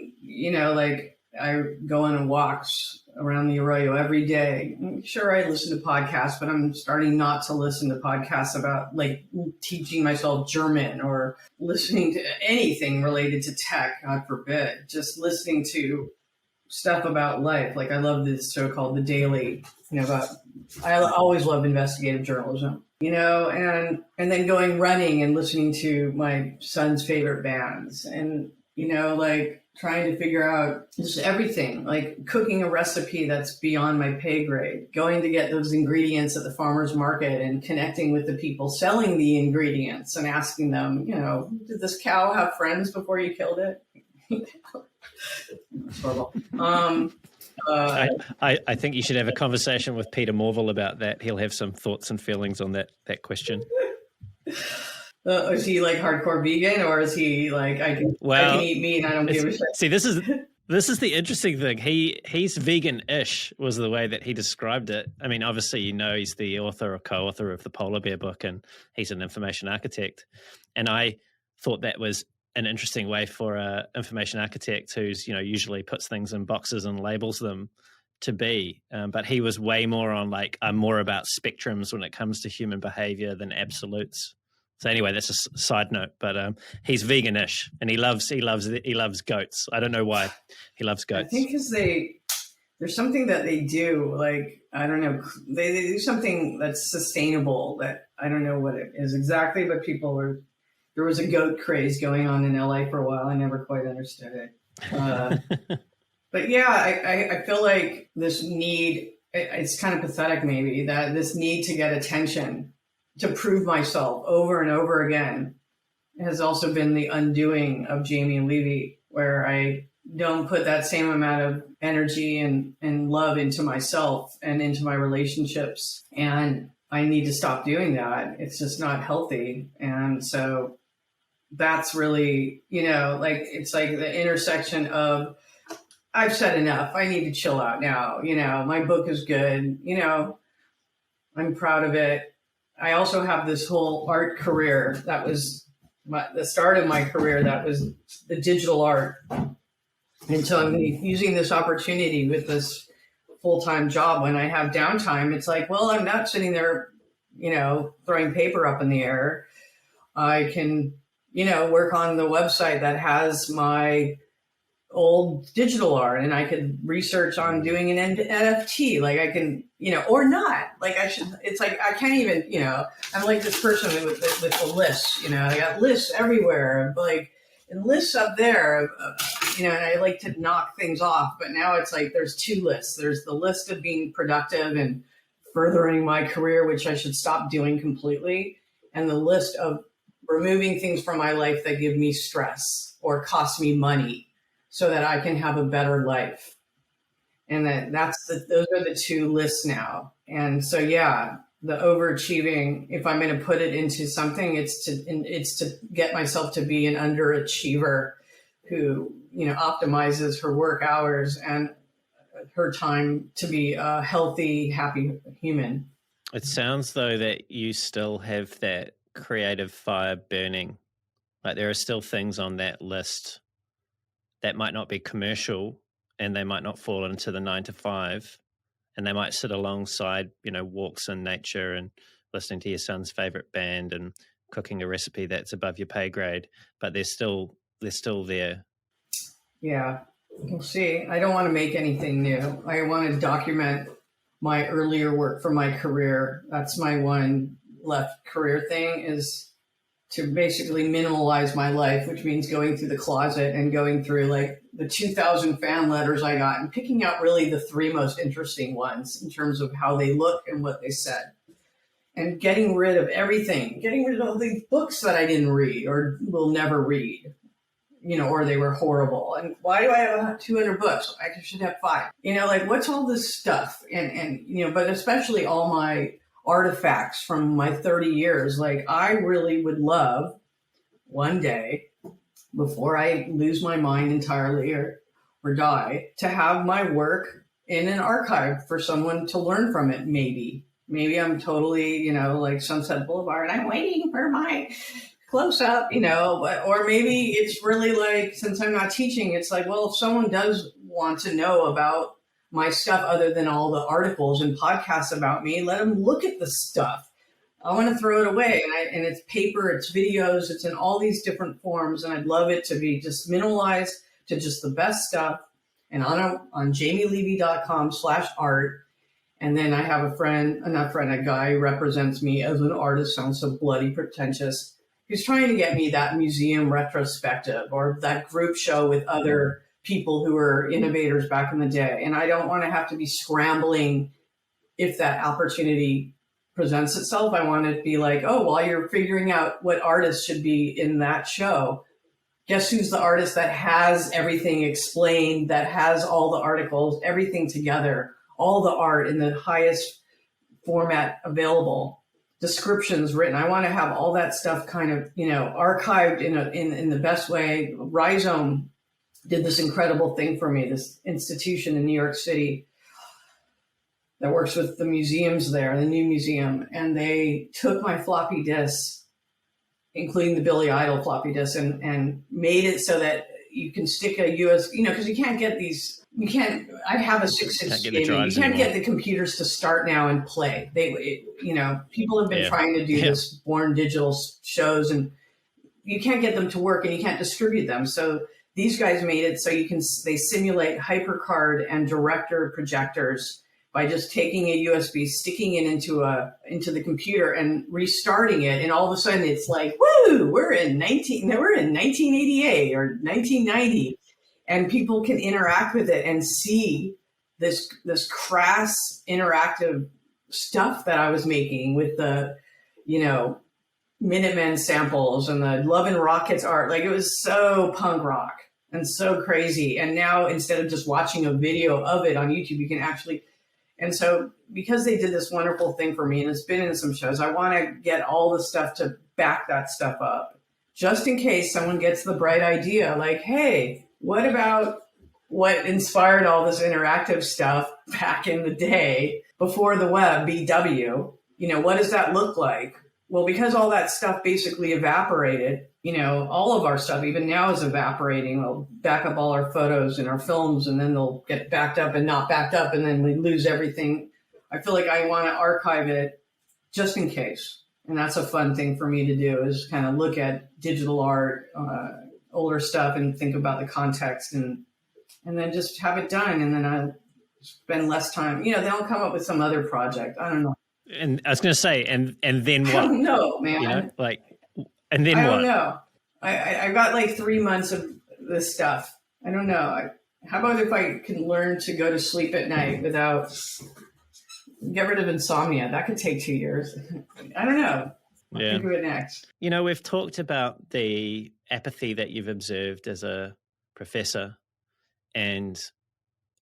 like, I go on walks around the Arroyo every day. Sure, I listen to podcasts, but I'm starting not to listen to podcasts about like teaching myself German or listening to anything related to tech, God forbid. Just listening to stuff about life. Like, I love this show called The Daily, I always love investigative journalism, and then going running and listening to my son's favorite bands, and, like trying to figure out just everything, like cooking a recipe that's beyond my pay grade, going to get those ingredients at the farmer's market and connecting with the people selling the ingredients and asking them, did this cow have friends before you killed it? Horrible. I think you should have a conversation with Peter Morville about that. He'll have some thoughts and feelings on that question. Is he like hardcore vegan, or is he like I can eat meat and I don't give a shit? See, this is the interesting thing. He's vegan-ish was the way that he described it. I mean, obviously, he's the author or co-author of the Polar Bear book, and he's an information architect. And I thought that was an interesting way for an information architect who's, usually puts things in boxes and labels them to be. But he was way more on like, I'm more about spectrums when it comes to human behavior than absolutes. So anyway, that's a side note, but he's vegan-ish and he loves goats. I don't know why he loves goats. I think because there's something that they do, like, I don't know, they do something that's sustainable that I don't know what it is exactly, but there was a goat craze going on in LA for a while. I never quite understood it. But yeah, I feel like this need, it's kind of pathetic maybe, that this need to get attention, to prove myself over and over again, has also been the undoing of Jaime Levy, where I don't put that same amount of energy and love into myself and into my relationships. And I need to stop doing that. It's just not healthy. And so that's really, like, it's like the intersection of, I've said enough. I need to chill out now. My book is good. I'm proud of it. I also have this whole art career that was the start of my career, that was the digital art. And so I'm using this opportunity with this full-time job. When I have downtime, it's like, well, I'm not sitting there, throwing paper up in the air. I can, work on the website that has my old digital art, and I could research on doing an NFT. Like I can, or not. Like I should. It's like I can't even. I'm like this person with the lists. I got lists everywhere. Like and lists up there. And I like to knock things off. But now it's like there's two lists. There's the list of being productive and furthering my career, which I should stop doing completely, and the list of removing things from my life that give me stress or cost me money, so that I can have a better life. And those are the two lists now. And so, yeah, the overachieving, if I'm going to put it into something, it's to get myself to be an underachiever who, optimizes her work hours and her time to be a healthy, happy human. It sounds though that you still have that creative fire burning. Like there are still things on that list that might not be commercial, and they might not fall into the 9 to 5, and they might sit alongside, walks in nature and listening to your son's favorite band and cooking a recipe that's above your pay grade, but they're still there. Yeah, we'll see. I don't want to make anything new. I want to document my earlier work for my career. That's my one left career thing, is to basically minimalize my life, which means going through the closet and going through like the 2,000 fan letters I got and picking out really the 3 most interesting ones in terms of how they look and what they said, and getting rid of everything, getting rid of all these books that I didn't read or will never read, or they were horrible. And why do I have 200 books? I should have 5. Like what's all this stuff? And but especially all my artifacts from my 30 years. Like I really would love one day, before I lose my mind entirely or die, to have my work in an archive for someone to learn from it. Maybe I'm totally, like Sunset Boulevard, I'm waiting for my close up, or maybe it's really like, since I'm not teaching, it's like, well, if someone does want to know about my stuff other than all the articles and podcasts about me, let them look at the stuff. I want to throw it away. And it's paper, it's videos, it's in all these different forms. And I'd love it to be just minimalized to just the best stuff. And on jamielevy.com/art. And then I have a guy who represents me as an artist. Sounds so bloody pretentious. He's trying to get me that museum retrospective or that group show with other people who were innovators back in the day. And I don't want to have to be scrambling if that opportunity presents itself. I want to be like, oh, while you're figuring out what artists should be in that show, guess who's the artist that has everything explained, that has all the articles, everything together, all the art in the highest format available, descriptions written. I want to have all that stuff kind of, archived in the best way. Rhizome did this incredible thing for me, this institution in New York City that works with the museums there, the new museum. And they took my floppy disks, including the Billy Idol floppy disk, and made it so that you can stick a US, because you can't get these, I have a 6-inch gaming. You can't get the computers to start now and play. People have been trying to do this born digital shows, and you can't get them to work and you can't distribute them. So these guys made it so they simulate HyperCard and director projectors by just taking a USB, sticking it into the computer and restarting it. And all of a sudden it's like, woo, we're in 1988 or 1990. and people can interact with it and see this crass interactive stuff that I was making with the, Minutemen samples and the Love and Rockets art. Like, it was so punk rock and so crazy. And now, instead of just watching a video of it on YouTube, you can actually, and so because they did this wonderful thing for me, and it's been in some shows, I want to get all the stuff to back that stuff up, just in case someone gets the bright idea, like, hey, what about what inspired all this interactive stuff back in the day before the web, BW? What does that look like? Well, because all that stuff basically evaporated, all of our stuff, even now, is evaporating. We'll back up all our photos and our films, and then they'll get backed up and not backed up, and then we lose everything. I feel like I want to archive it just in case. And that's a fun thing for me to do, is kind of look at digital art, older stuff, and think about the context, and then just have it done. And then I spend less time, then I'll come up with some other project. I don't know. And I was going to say, and then what? I don't know, man. And then what? I what? don't know. I got like 3 months of this stuff. I don't know. How about if I can learn to go to sleep at night without, get rid of insomnia? That could take 2 years. I don't know. I'll think of it next. We've talked about the apathy that you've observed as a professor, and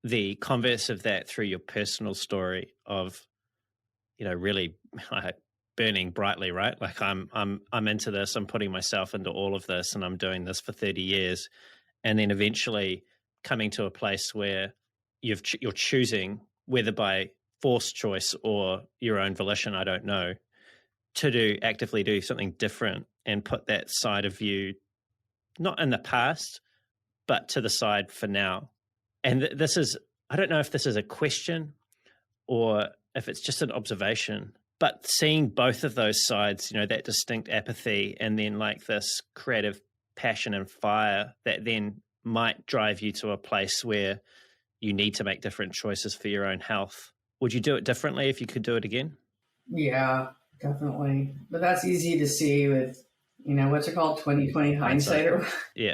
the converse of that through your personal story of, really burning brightly, right? Like, I'm into this, I'm putting myself into all of this, and I'm doing this for 30 years. And then eventually coming to a place where you're choosing, whether by forced choice or your own volition, I don't know, to actively do something different and put that side of you, not in the past, but to the side for now. And this is, I don't know if this is a question or if it's just an observation, but seeing both of those sides, that distinct apathy, and then like this creative passion and fire that then might drive you to a place where you need to make different choices for your own health. Would you do it differently if you could do it again? Yeah, definitely. But that's easy to see with, what's it called? 20/20 hindsight. Yeah.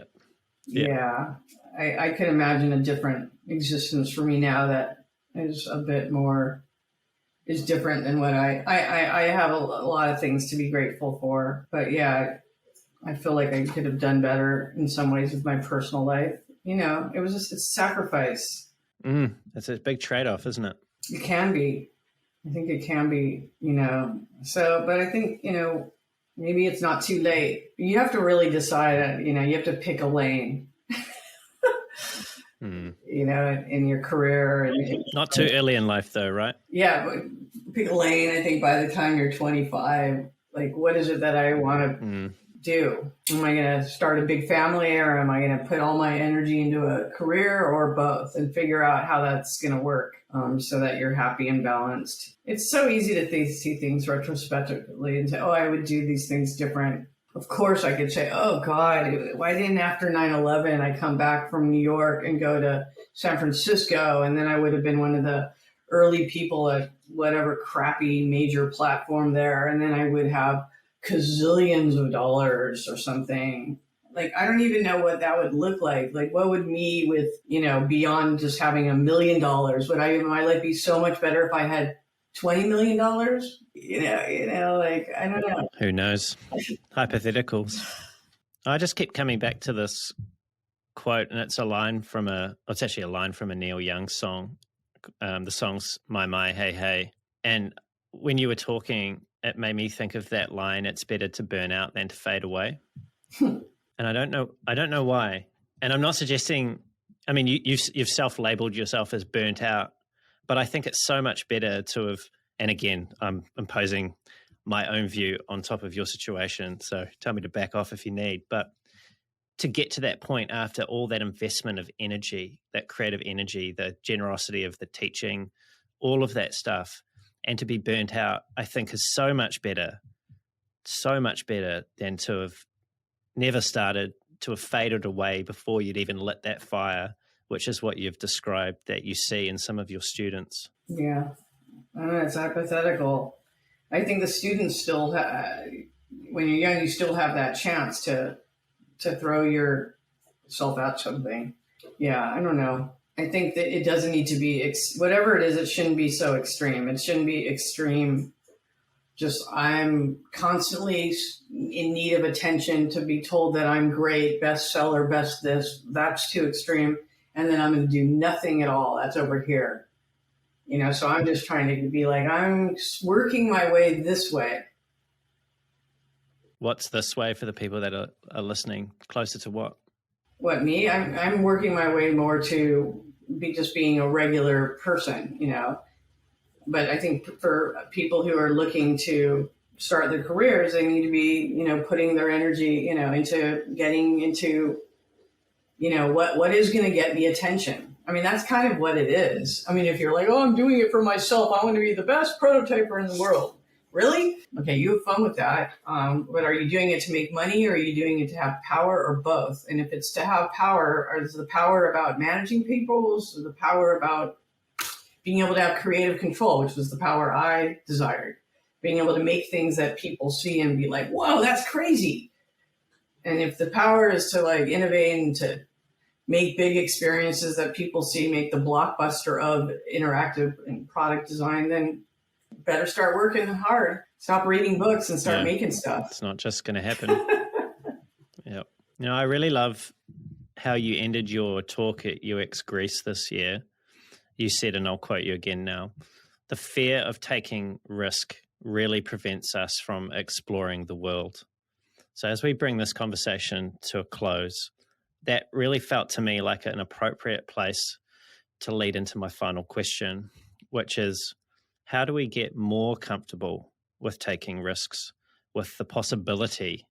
I could imagine a different existence for me now that is a bit more, is different than what I have a lot of things to be grateful for. But yeah, I feel like I could have done better in some ways with my personal life. It was just a sacrifice. That's a big trade-off, isn't it? It can be. I think it can be, So, but I think, maybe it's not too late. You have to really decide, you have to pick a lane. In your career. And not too early in life though, right? Yeah, but pick a lane. I think by the time you're 25, like, what is it that I want to do? Am I going to start a big family, or am I going to put all my energy into a career, or both, and figure out how that's going to work so that you're happy and balanced? It's so easy to see things retrospectively and say, oh, I would do these things different. Of course, I could say, oh, God, why didn't after 9/11 I come back from New York and go to San Francisco? And then I would have been one of the early people at whatever crappy major platform there. And then I would have gazillions of dollars or something. Like, I don't even know what that would look like. Like, what would me with, beyond just having $1 million? Would my life be so much better if I had $20 million? Like, I don't know. Who knows? Hypotheticals. I just keep coming back to this quote, and it's actually a line from a Neil Young song. The song's My, Hey, Hey. And when you were talking, it made me think of that line, it's better to burn out than to fade away. And I don't know why. And I'm not suggesting, you've self-labeled yourself as burnt out, but I think it's so much better to have, and again, I'm imposing my own view on top of your situation, so tell me to back off if you need, but to get to that point after all that investment of energy, that creative energy, the generosity of the teaching, all of that stuff, and to be burnt out, I think is so much better than to have never started, to have faded away before you'd even lit that fire, which is what you've described that you see in some of your students. Yeah, I don't know, it's hypothetical. I think the students still, when you're young, you still have that chance to throw yourself at something. Yeah, I don't know. I think that it doesn't need to be, whatever it is, it shouldn't be so extreme. It shouldn't be extreme. Just I'm constantly in need of attention to be told that I'm great, bestseller, best this. That's too extreme. And then I'm going to do nothing at all. That's over here. So I'm just trying to be like, I'm working my way this way. What's this way for the people that are listening? Closer to what? What, me? I'm working my way more to just being a regular person, But I think for people who are looking to start their careers, they need to be, putting their energy, into getting into, what is going to get the attention. I mean, that's kind of what it is. I mean, if you're like, oh, I'm doing it for myself, I want to be the best prototyper in the world. Really? Okay, you have fun with that. But are you doing it to make money, or are you doing it to have power, or both? And if it's to have power, is the power about managing people? Is the power about being able to have creative control, which was the power I desired? Being able to make things that people see and be like, whoa, that's crazy. And if the power is to like innovate and to make big experiences that people see, make the blockbuster of interactive and product design, then better start working hard. Stop reading books and start making stuff. It's not just going to happen. Yep. I really love how you ended your talk at UX Greece this year. You said, and I'll quote you again now, the fear of taking risk really prevents us from exploring the world. So as we bring this conversation to a close, that really felt to me like an appropriate place to lead into my final question, which is, how do we get more comfortable with taking risks, with the possibility,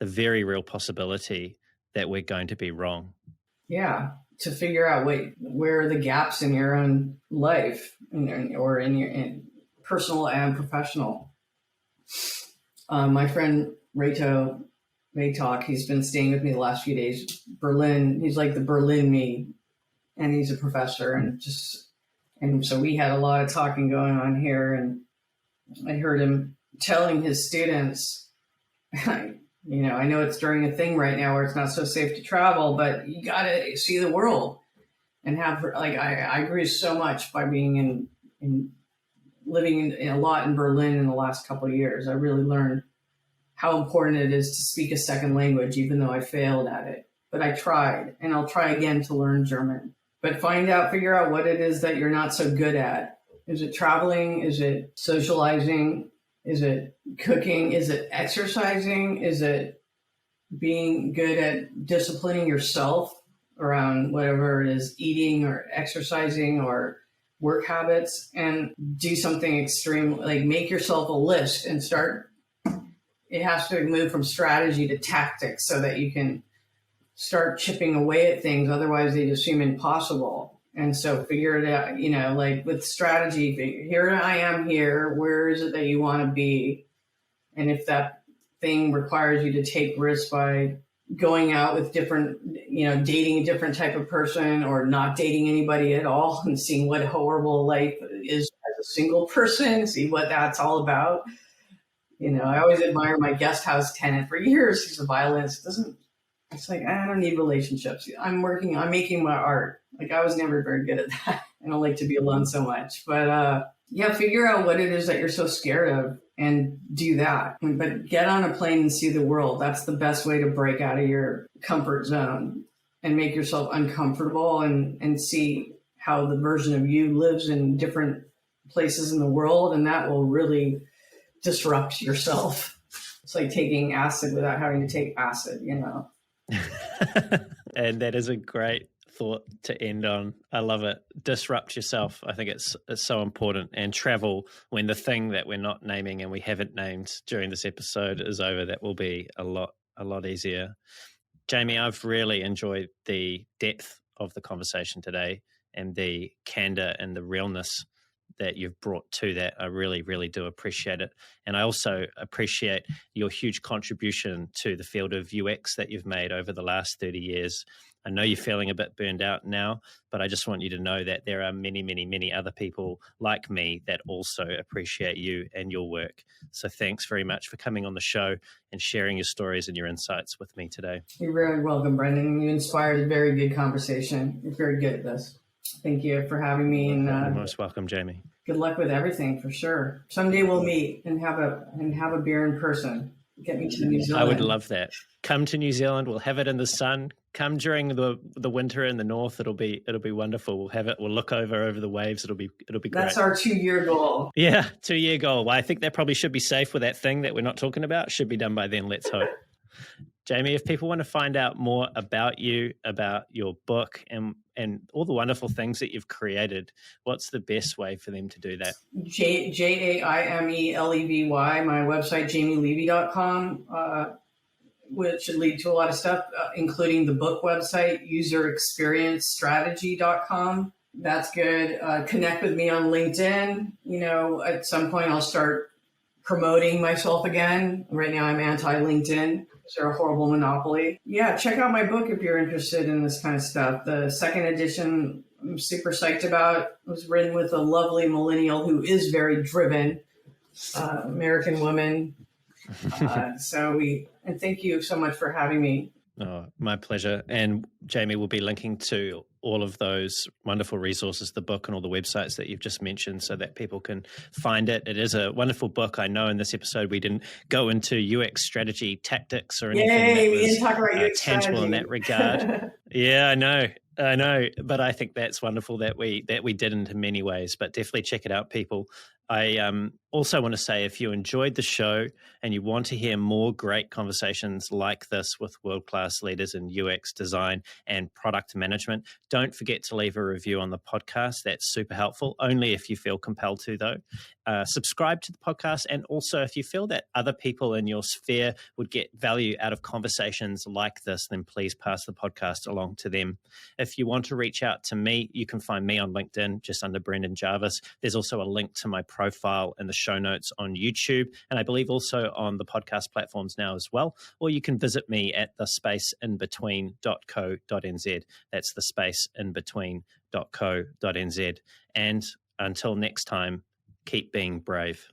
the very real possibility that we're going to be wrong? Yeah, to figure out where are the gaps in your own life, or in your personal and professional. My friend Reto Maytalk, he's been staying with me the last few days. Berlin, he's like the Berlin me, and he's a professor, and so we had a lot of talking going on here, and I heard him telling his students, I know it's during a thing right now where it's not so safe to travel, but you got to see the world and have, like, I grew so much by being living in a lot in Berlin in the last couple of years. I really learned how important it is to speak a second language, even though I failed at it. But I tried, and I'll try again to learn German. But figure out what it is that you're not so good at. Is it traveling? Is it socializing? Is it cooking? Is it exercising? Is it being good at disciplining yourself around whatever it is, eating or exercising or work habits? And do something extreme, like make yourself a list and start. It has to move from strategy to tactics so that you can start chipping away at things. Otherwise, they just seem impossible. And so figure it out, like with strategy, here I am here. Where is it that you want to be? And if that thing requires you to take risks by going out with different, dating a different type of person, or not dating anybody at all and seeing what horrible life is as a single person, see what that's all about. I always admire my guest house tenant for years. He's a violinist. It's like, I don't need relationships. I'm making my art. Like, I was never very good at that. I don't like to be alone so much. But figure out what it is that you're so scared of and do that. But get on a plane and see the world. That's the best way to break out of your comfort zone and make yourself uncomfortable and see how the version of you lives in different places in the world. And that will really disrupt yourself. It's like taking acid without having to take acid, And that is a great thought to end on. I love it. Disrupt yourself. I think it's so important. And travel, when the thing that we're not naming and we haven't named during this episode is over, that will be a lot easier. Jaime, I've really enjoyed the depth of the conversation today and the candor and the realness that you've brought to that. I really, really do appreciate it. And I also appreciate your huge contribution to the field of UX that you've made over the last 30 years. I know you're feeling a bit burned out now, but I just want you to know that there are many, many, many other people like me that also appreciate you and your work. So thanks very much for coming on the show and sharing your stories and your insights with me today. You're very welcome, Brendan. You inspired a very good conversation. You're very good at this. Thank you for having me. And You're most welcome, Jamie. Good luck with everything, for sure. Someday we'll meet and have a beer in person. Get me to New Zealand. I would love that. Come to New Zealand. We'll have it in the sun. Come during the winter in the north. It'll be wonderful. We'll have it. We'll look over the waves. It'll be great. That's our 2-year goal. Yeah, 2-year goal. Well, I think that probably should be safe with that thing that we're not talking about. Should be done by then. Let's hope. Jamie, if people want to find out more about you, about your book, and all the wonderful things that you've created, what's the best way for them to do that? JaimeLevy, my website, jaimelevy.com, which should lead to a lot of stuff, including the book website, userexperiencestrategy.com. That's good. Connect with me on LinkedIn. At some point I'll start promoting myself again. Right now I'm anti-LinkedIn. They're a horrible monopoly. Yeah, check out my book if you're interested in this kind of stuff. The second edition, I'm super psyched about. It was written with a lovely millennial who is very driven, American woman. And thank you so much for having me. Oh, my pleasure. And Jamie will be linking to all of those wonderful resources, the book and all the websites that you've just mentioned, so that people can find it. It is a wonderful book. I know in this episode we didn't go into UX strategy tactics or anything that was didn't talk about UX tangible strategy. in that regard. Yeah, I know. But I think that's wonderful that we didn't in many ways. But definitely check it out, people. I also want to say, if you enjoyed the show and you want to hear more great conversations like this with world-class leaders in UX design and product management, don't forget to leave a review on the podcast. That's super helpful, only if you feel compelled to, though. Subscribe to the podcast. And also, if you feel that other people in your sphere would get value out of conversations like this, then please pass the podcast along to them. If you want to reach out to me, you can find me on LinkedIn, just under Brendan Jarvis. There's also a link to my profile in the show notes on YouTube, and I believe also on the podcast platforms now as well. Or you can visit me at thespaceinbetween.co.nz. That's thespaceinbetween.co.nz. And until next time, keep being brave.